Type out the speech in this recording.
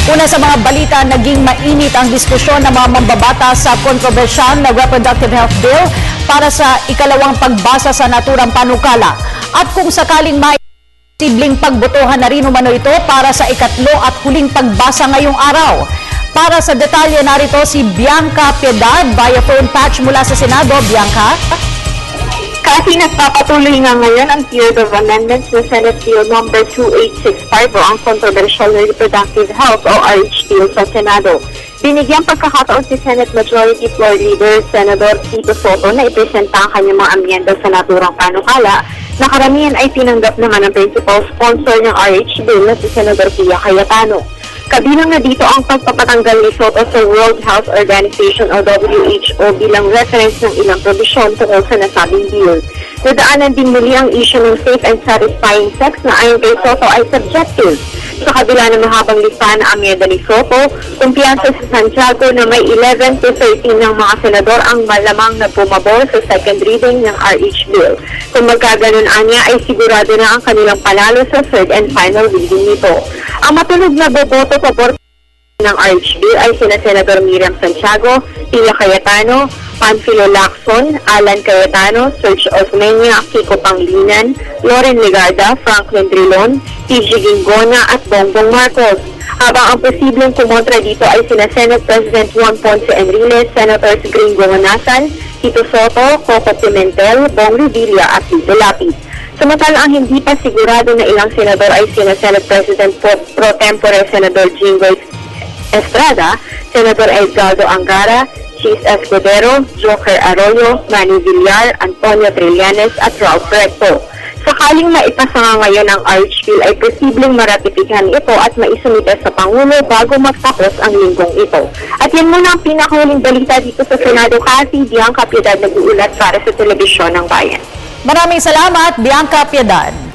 Una sa mga balita, naging mainit ang diskusyon ng mga mambabata sa kontrobersyal na Reproductive Health Bill para sa ikalawang pagbasa sa naturang panukala. At kung sakaling may posibleng pagbotohan na rin umano ito para sa ikatlo at huling pagbasa ngayong araw. Para sa detalye narito si Bianca Piedad via phone patch mula sa Senado. Bianca? Kasi nagpapatuloy nga ngayon ang period of amendments ng Senate Bill No. 2865 o ang Controversial Reproductive Health o RH Bill sa Senado. Binigyang pagkakataon si Senate Majority Floor Leader Senador Tito Soto na ipresenta ang kanyang mga amyenda sa naturang panukala na karamihan ay tinanggap naman ng principal sponsor ng RH Bill na si Senador Pia Cayetano. Kabilang na dito ang pagpapatanggal ni Soto sa World Health Organization o WHO bilang reference ng ilang probisyon tungkol sa nasabing bill. Nadaanan din muli ang issue ng safe and satisfying sex na ayon kay Soto ay subjective. Sa kabila ng mahabang listahan na amyenda ni Soto, kumpiyansa si Santiago na may 11 to 13 ng mga senador ang malamang na pumabor sa second reading ng RH Bill. Kung magkaganon anya ay sigurado na ang kanilang panalo sa third and final reading nito. Ang matunog na boboto pabor ng RH Bill ay sina Senador Miriam Santiago, Pia Cayetano, Panfilo Lacson, Alan Cayetano, Serge Osmeña, Kiko Panglinan, Loren Legarda, Franklin Drilon, TG Gingona at Bongbong Marcos. Habang ang posibleng kumontra dito ay sina Senate President Juan Ponce Enrile, Senators Gringo Honasan, Tito Soto, Coco Pimentel, Bong Revilla at Tito Lapid. Samantala ang hindi pa sigurado na ilang senador ay sina Senate President Pro Tempore Senador Jinggoy Estrada, Senador Edgardo Angara, Chis Escudero, Joker Arroyo, Manny Villar, Antonio Trillanes at Ralph Recto. Sakaling maipasa nga ngayon ang RH Bill ay posibleng maratifikan ito at maisumite sa Pangulo bago magtapos ang linggong ito. At yan muna ang pinakahuling balita dito sa Senado kasi Bianca Piedad nag-uulat para sa Telebisyon ng Bayan. Maraming salamat, Bianca Piedad.